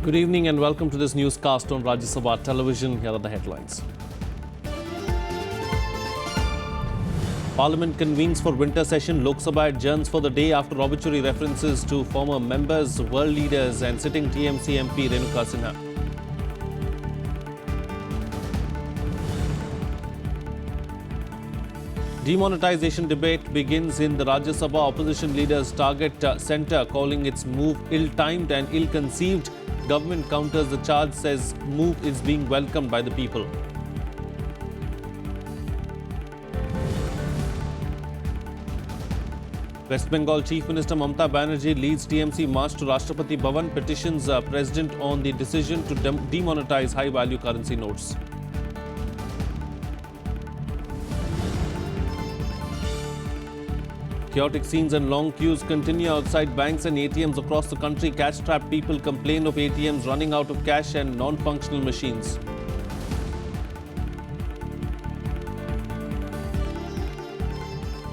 Good evening and welcome to this newscast on Rajya Sabha television. Here are the headlines. Parliament convenes for winter session. Lok Sabha adjourns for the day after obituary references to former members, world leaders and sitting TMC MP Renuka Sinha. Demonetization debate begins in the Rajya Sabha. Opposition leaders target centre, calling its move ill-timed and ill-conceived. Government counters the charge, says move is being welcomed by the people. West Bengal Chief Minister Mamata Banerjee leads TMC march to Rashtrapati Bhavan, petitions President on the decision to demonetize high-value currency notes. Chaotic scenes and long queues continue outside banks and ATMs across the country. Cash-strapped people complain of ATMs running out of cash and non-functional machines.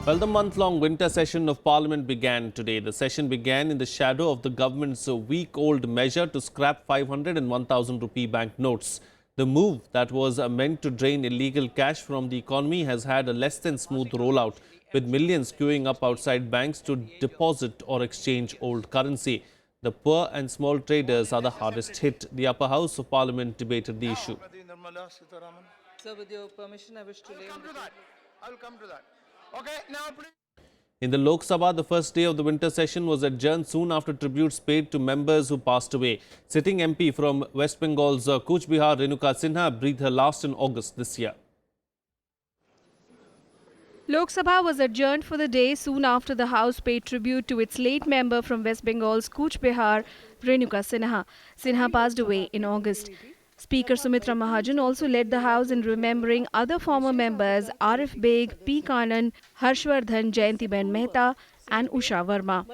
Well, the month-long winter session of Parliament began today. The session began in the shadow of the government's week-old measure to scrap 500 and 1,000 rupee bank notes. The move that was meant to drain illegal cash from the economy has had a less than smooth rollout, with millions queuing up outside banks to deposit or exchange old currency. The poor and small traders are the hardest hit. The upper house of Parliament debated the issue. Sir, with your permission, I wish to lay on the table. I will come to that. Okay, now please. In the Lok Sabha, the first day of the winter session was adjourned soon after tributes paid to members who passed away. Sitting MP from West Bengal's Cooch Behar, Renuka Sinha, breathed her last in August this year. Lok Sabha was adjourned for the day soon after the House paid tribute to its late member from West Bengal's Cooch Behar, Renuka Sinha. Sinha passed away in August. Speaker Sumitra Mahajan also led the House in remembering other former members Arif Beg, P. Kannan, Harshvardhan, Jayantiben Mehta and Usha Verma.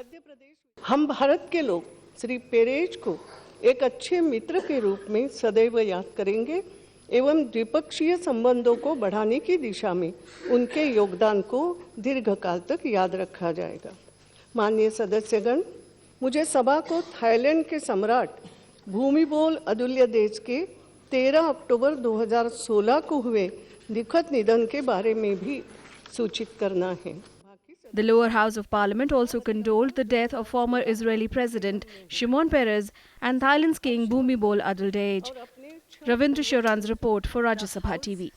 हम भारत के लोग Shri Perez को एक अच्छे मित्र के रूप में सदैव याद करेंगे एवं द्विपक्षीय संबंधों को बढ़ाने की दिशा में उनके योगदान को दीर्घकाल तक याद रखा जाएगा। माननीय सदस्यगण, मुझे सभा को थाईलैंड के सम्राट भूमिबोल अदुल्यदेज के 13 अक्टूबर 2016 को हुए दुखद निधन के बारे में भी सूचित करना है। The lower house of parliament also condoled the death of former Israeli President Shimon Peres and Thailand's King Bhumibol Adulyadej. Ravindra Shoran's report for Rajya Sabha TV.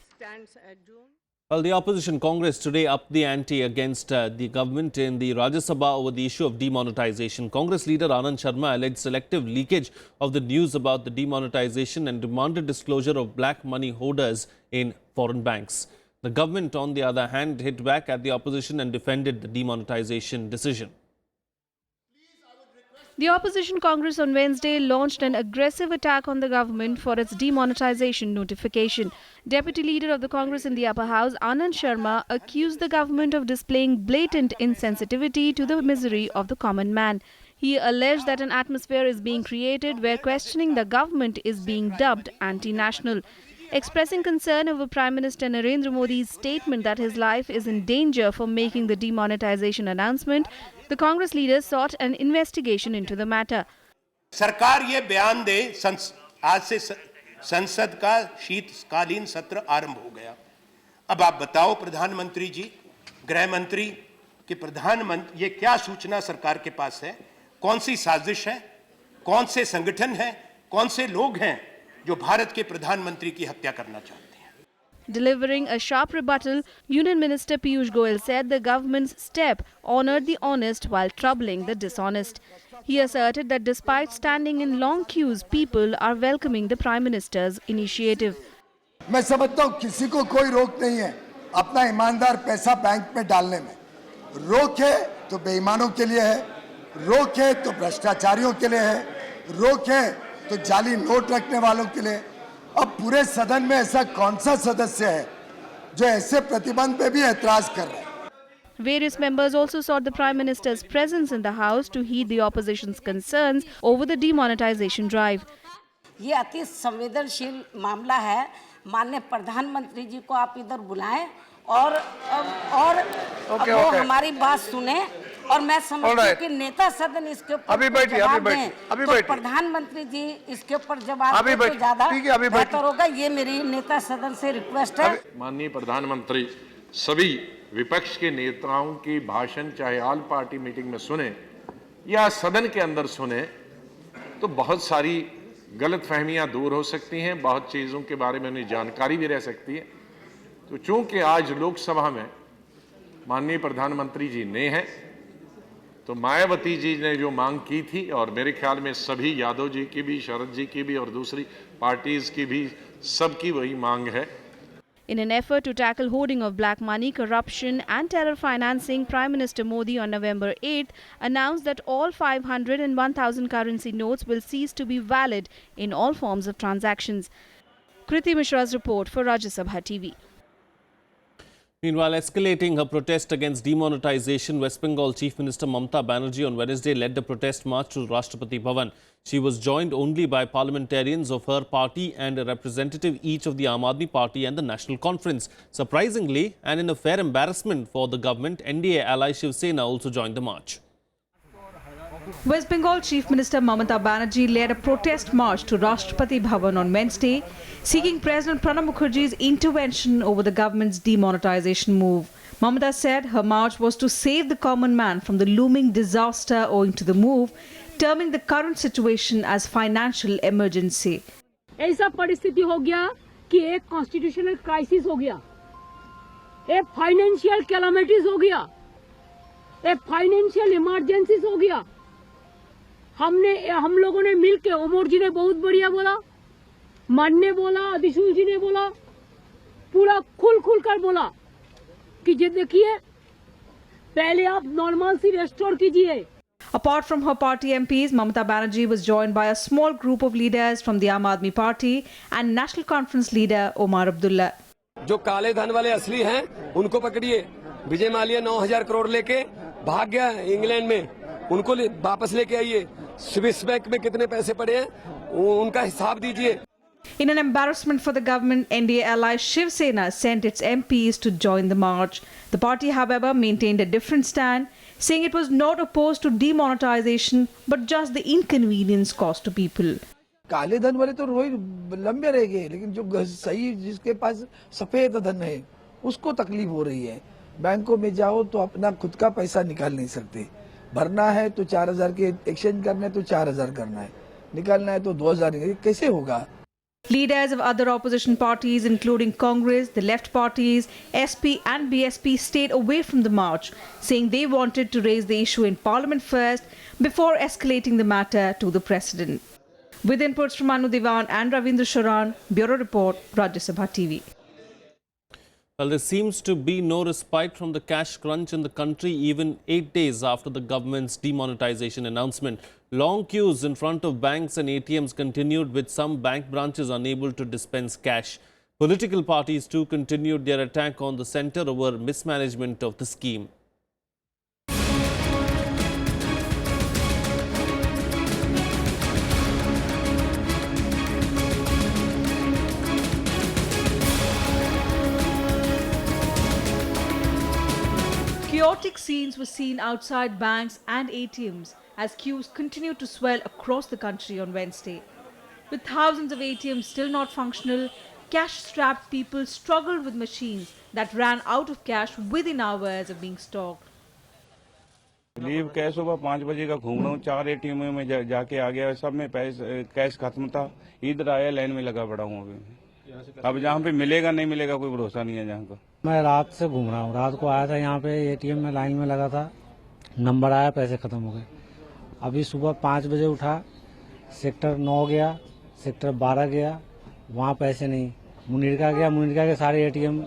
Well, the opposition Congress today upped the ante against the government in the Rajya Sabha over the issue of demonetization. Congress leader Anand Sharma alleged selective leakage of the news about the demonetization and demanded disclosure of black money hoarders in foreign banks. The government, on the other hand, hit back at the opposition and defended the demonetization decision. The opposition Congress on Wednesday launched an aggressive attack on the government for its demonetization notification. Deputy leader of the Congress in the upper house, Anand Sharma, accused the government of displaying blatant insensitivity to the misery of the common man. He alleged that an atmosphere is being created where questioning the government is being dubbed anti-national. Expressing concern over Prime Minister Narendra Modi's statement that his life is in danger for making the demonetization announcement, the Congress leader sought an investigation into the matter. सरकार ये बयान दे, आज से संसद का शीतकालीन सत्र आरंभ हो गया। अब आप बताओ प्रधानमंत्री जी, गृह मंत्री कि प्रधानमंत्री ये क्या सूचना सरकार के पास है, कौन सी साजिश है, कौन से संगठन हैं, कौन से लोग हैं जो भारत के प्रधानमंत्री की हत्या करना चाहते हैं। Delivering a sharp rebuttal, Union Minister Piyush Goyal said the government's step honored the honest while troubling the dishonest. He asserted that despite standing in long queues, people are welcoming the Prime Minister's initiative. मैं समझता हूँ किसी को कोई रोक नहीं है अपना ईमानदार पैसा बैंक में डालने में। रोक है तो बेईमानों के लिए है, रोक है तो भ्रष्टाचारियों के लिए है, रोक है तो जाली नोट रखने वालों के लिए। अब पूरे सदन में ऐसा कौन सा सदस्य है जो ऐसे प्रतिबंध पे भी ऐतराज कर रहा है? Various members also sought the Prime Minister's presence in the House to heed the opposition's concerns over the demonetization drive. ये अति संवेदनशील मामला है। माननीय प्रधानमंत्री जी को आप इधर बुलाएं और वो हमारी बात सुने और मैं समझती हूँ कि नेता सदन इसके ऊपर अभी बैठिए, जवाब अभी बैठिए, दें, अभी तो बैठिए। प्रधानमंत्री जी इसके ऊपर जवाब अभी दें तो बैठिए, ज्यादा ठीक है, अभी बैठिए। बेहतर होगा। ये मेरी नेता सदन से रिक्वेस्ट है। माननीय प्रधानमंत्री सभी विपक्ष के नेताओं की भाषण चाहे ऑल पार्टी मीटिंग में सुने या सदन के अंदर सुने तो बहुत सारी गलतफहमियां दूर हो सकती हैं, बहुत चीज़ों के बारे में उन्हें जानकारी भी रह सकती है। तो चूंकि आज लोकसभा में माननीय प्रधानमंत्री जी ने हैं, तो मायावती जी ने जो मांग की थी और मेरे ख्याल में सभी यादव जी की भी, शरद जी की भी और दूसरी पार्टीज की भी, सबकी वही मांग है। In an effort to tackle hoarding of black money, corruption and terror financing, Prime Minister Modi on November 8th announced that all 500 and 1000 currency notes will cease to be valid in all forms of transactions. Kriti Mishra's report for Rajya Sabha TV. Meanwhile, escalating her protest against demonetization, West Bengal Chief Minister Mamata Banerjee on Wednesday led the protest march to Rashtrapati Bhavan. She was joined only by parliamentarians of her party and a representative each of the Aam Aadmi Party and the National Conference. Surprisingly, and in a fair embarrassment for the government, NDA ally Shiv Sena also joined the march. West Bengal Chief Minister Mamata Banerjee led a protest march to Rashtrapati Bhavan on Wednesday, seeking President Pranab Mukherjee's intervention over the government's demonetization move. Mamata said her march was to save the common man from the looming disaster owing to the move, terming the current situation as financial emergency. ऐसा परिस्थिति हो गया कि एक constitutional crisis हो गया, एक financial calamities हो गया, एक फाइनेंशियल इमरजेंसीज हो गया। हम लोगों ने मिलके, उमर जी ने बहुत बढ़िया बोला, मन ने बोला, अधिशूल जी ने बोला, पूरा खुल कर बोला कि ये देखिए पहले आप नॉर्मलसी रेस्टोर कीजिए। Apart from her party MPs, Mamata Banerjee was joined by a small group of leaders from the Aam Aadmi Party and National Conference leader Omar Abdullah. जो काले धन वाले असली हैं उनको पकड़िए। विजय माल्या 9,000 करोड़ लेके भाग गया इंग्लैंड में, उनको वापस लेके आइए। स्विस बैंक में कितने पैसे पड़े हैं उनका हिसाब दीजिए। In an embarrassment for the government, NDA ally Shiv Sena sent its MPs to join the march. The party, however, maintained a different stand, saying it was not opposed to demonetization but just the inconvenience caused to people. काले धन वाले तो रोज लंबे रह गए, लेकिन जो सही जिसके पास सफेद धन है उसको तकलीफ हो रही है। बैंकों में जाओ तो अपना खुद का पैसा निकाल नहीं सकते, भरना है तो 4,000 के एक्सचेंज करना है तो 4,000 करना है, निकालना है तो 2,000, कैसे होगा? Leaders of other opposition parties, including Congress, the left parties, SP and BSP, stayed away from the march, saying they wanted to raise the issue in Parliament first before escalating the matter to the President. With inputs from Anu Diwan and Ravindra Sharan, Bureau Report, Rajya Sabha TV. Well, there seems to be no respite from the cash crunch in the country even 8 days after the government's demonetization announcement. Long queues in front of banks and ATMs continued, with some bank branches unable to dispense cash. Political parties too continued their attack on the centre over mismanagement of the scheme. Chaotic scenes were seen outside banks and ATMs as queues continued to swell across the country on Wednesday. With thousands of ATMs still not functional, cash-strapped people struggled with machines that ran out of cash within hours of being stocked. Leave cash सुबह 5 बजे का घूम रहा हूँ, 4 ATM में जाके आ गया, सब में कैश खत्म था, इधर आया लाइन में लगा पड़ा हूँ अभी। अब जहाँ पे मिलेगा नहीं मिलेगा कोई भरोसा नहीं है जहाँ का। मैं रात से घूम रहा हूँ, रात को आया था यहाँ पे ATM में लाइन में लगा था, नंबर आया, पैसे खत्म हो गए। अभी सुबह 5 बजे उठा, सेक्टर 9 गया, सेक्टर 12 गया, वहाँ पैसे नहीं, मुनीरका गया, मुनीरका के सारे ATM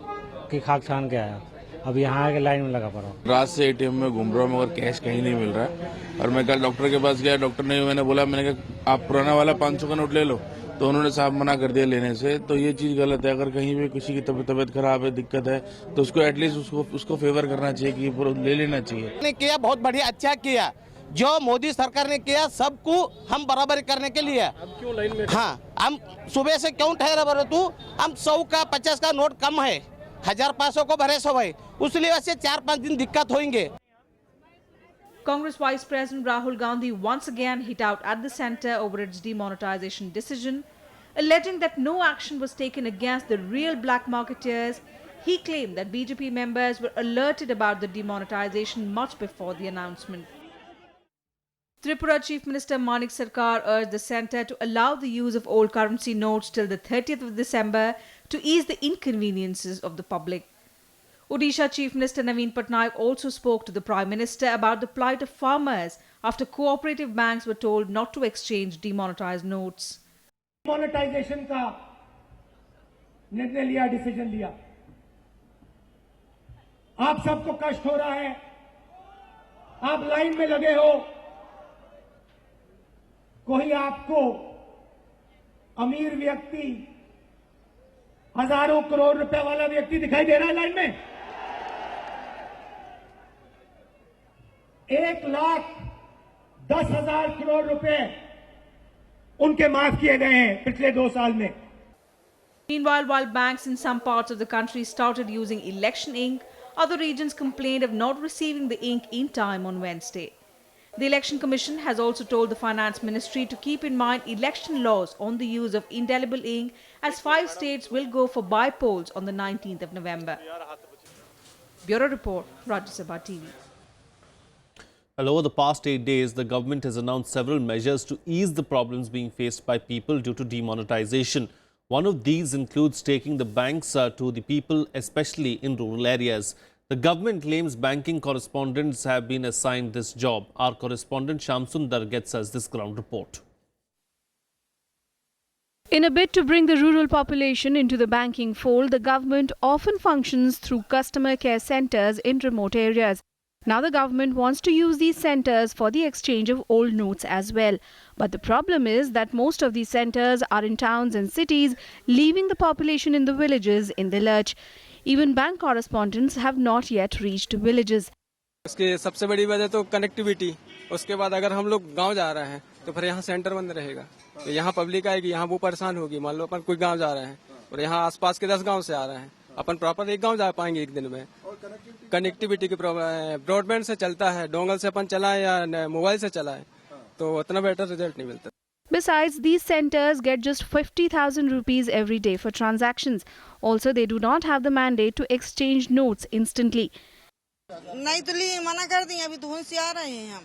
की खाक छान के आया, अब यहाँ आके लाइन में लगा पड़ा हूँ। रात से ATM में घूम रहा हूँ मगर कैश कहीं नहीं मिल रहा है। और मैं कल डॉक्टर के पास गया, डॉक्टर ने मैंने बोला, मैंने कहा आप पुराना वाला 500 का नोट ले लो, तो उन्होंने साहब मना कर दिया लेने से। तो ये चीज गलत है। अगर कहीं भी किसी की तबीयत खराब है, दिक्कत है, तो उसको एटलीस्ट उसको फेवर करना चाहिए कि ले लेना चाहिए। ने किया बहुत बढ़िया, अच्छा किया जो मोदी सरकार ने किया, सबको हम बराबर करने के लिए। अब क्यों लाइन में? हाँ, हम सुबह से क्यों ठहरे बरे तू, हम 100 का 50 का नोट कम है, 1500 को भरे 100 है, उसलिए वैसे 4-5 दिन दिक्कत होंगे। Congress Vice President Rahul Gandhi once again hit out at the centre over its demonetization decision, alleging that no action was taken against the real black marketeers. He claimed that BJP members were alerted about the demonetization much before the announcement. Tripura Chief Minister Manik Sarkar urged the centre to allow the use of old currency notes till the 30th of December to ease the inconveniences of the public. Odisha Chief Minister Naveen Patnaik also spoke to the Prime Minister about the plight of farmers after cooperative banks were told not to exchange demonetized notes. Demonetisation का निर्णय लिया, decision लिया। आप सबको कष्ट हो रहा है, आप लाइन में लगे हो, कोई आपको अमीर व्यक्ति, हजारों करोड़ रुपए वाला व्यक्ति दिखाई दे रहा है लाइन में? 1,10,000 करोड़ रुपए उनके माफ किए गए हैं पिछले 2 साल में। Meanwhile, while banks in some parts of the country started using election ink, other regions complained of not receiving the ink in time on Wednesday. The Election Commission has also told the Finance Ministry to keep in mind election laws on the use of indelible ink, as 5 states will go for by-polls on the 19th of November. Bureau Report, Rajya Sabha TV. Well, over the past 8 days, the government has announced several measures to ease the problems being faced by people due to demonetization. One of these includes taking the banks to the people, especially in rural areas. The government claims banking correspondents have been assigned this job. Our correspondent Shyam Sundar gets us this ground report. In a bid to bring the rural population into the banking fold, the government often functions through customer care centres in remote areas. Now the government wants to use these centres for the exchange of old notes as well. But the problem is that most of these centres are in towns and cities, leaving the population in the villages in the lurch. Even bank correspondents have not yet reached villages. उसकी सबसे बड़ी वजह तो connectivity. उसके बाद अगर हम लोग गांव जा रहे हैं तो फिर यहाँ सेंटर बंद रहेगा, तो यहाँ पब्लिक आएगी, यहाँ वो परेशान होगी। मान लो अपन कोई गांव जा रहे हैं और यहाँ आसपास के 10 गांव से आ रहे हैं, अपन प्रॉपर एक गांव जा पाएंगे एक दिन में। कनेक्टिविटी की प्रॉब्लम, ब्रॉडबैंड से चलता है, डोंगल से अपन चलाएं या मोबाइल से चलाएं तो उतना बेटर रिजल्ट नहीं मिलता। Besides, these centres get just 50,000 rupees every day for transactions. Also, they do not have the mandate to exchange notes instantly. नहीं तो लिए मना कर दिए, अभी धुन से आ रहे हैं हम।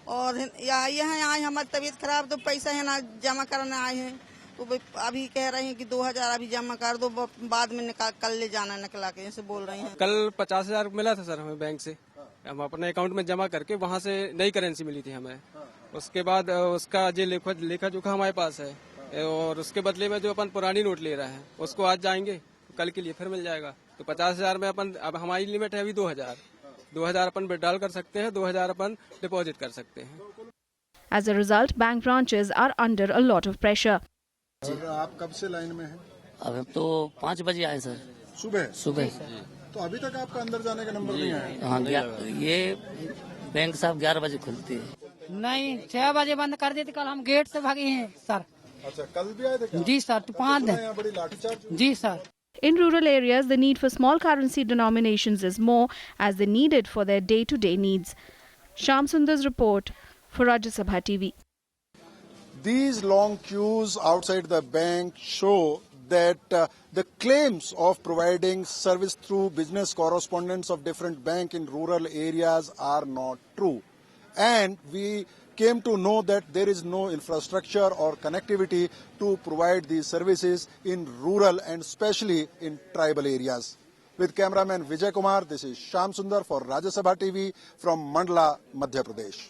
और यहाँ आए, हमारी तबीयत खराब, तो पैसा है ना जमा करने आए हैं, तो अभी कह रहे हैं कि 2,000 अभी जमा कर दो, बाद में कल ले जाना निकला के, ऐसे बोल रहे हैं। कल 50,000 मिला था सर हमें बैंक से, हम अपने अकाउंट में जमा करके वहाँ से नई करेंसी मिली थी हमें। उसके बाद उसका जो लेखा जोखा हमारे पास है, और उसके बदले में जो अपन पुरानी नोट ले रहे हैं उसको आज जाएंगे, कल के लिए फिर मिल जाएगा। तो 50,000 में अपन, अब हमारी लिमिट है अभी 2,000 अपन विड्रॉल कर सकते हैं, 2,000 अपन डिपॉजिट कर सकते हैं। As a result, bank branches are under a lot of pressure. और आप कब से लाइन में हैं? अब तो 5 बजे आए सर। सुबह। तो अभी तक आपका अंदर जाने का नंबर नहीं आया? हाँ, ये बैंक साहब 11 बजे खुलती है। नहीं, 6 बजे बंद कर देते, कल हम गेट से भागे हैं सर। अच्छा, कल भी आए थे क्या? जी सर, 5 दिन। यहाँ बड़ी लाठीचार्ज। जी sir. In rural areas, the need for small currency denominations is more, as they need it for their day-to-day needs. Shyam Sundar's report for Rajya Sabha TV. These long queues outside the bank show that the claims of providing service through business correspondents of different banks in rural areas are not true. And we came to know that there is no infrastructure or connectivity to provide these services in rural and especially in tribal areas. With cameraman Vijay Kumar, this is Shyam Sundar for Rajya Sabha TV from Mandla, Madhya Pradesh.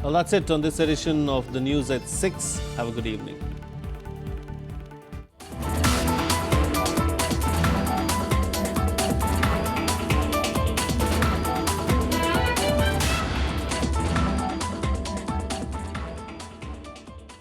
Well, that's it on this edition of the news at 6. Have a good evening.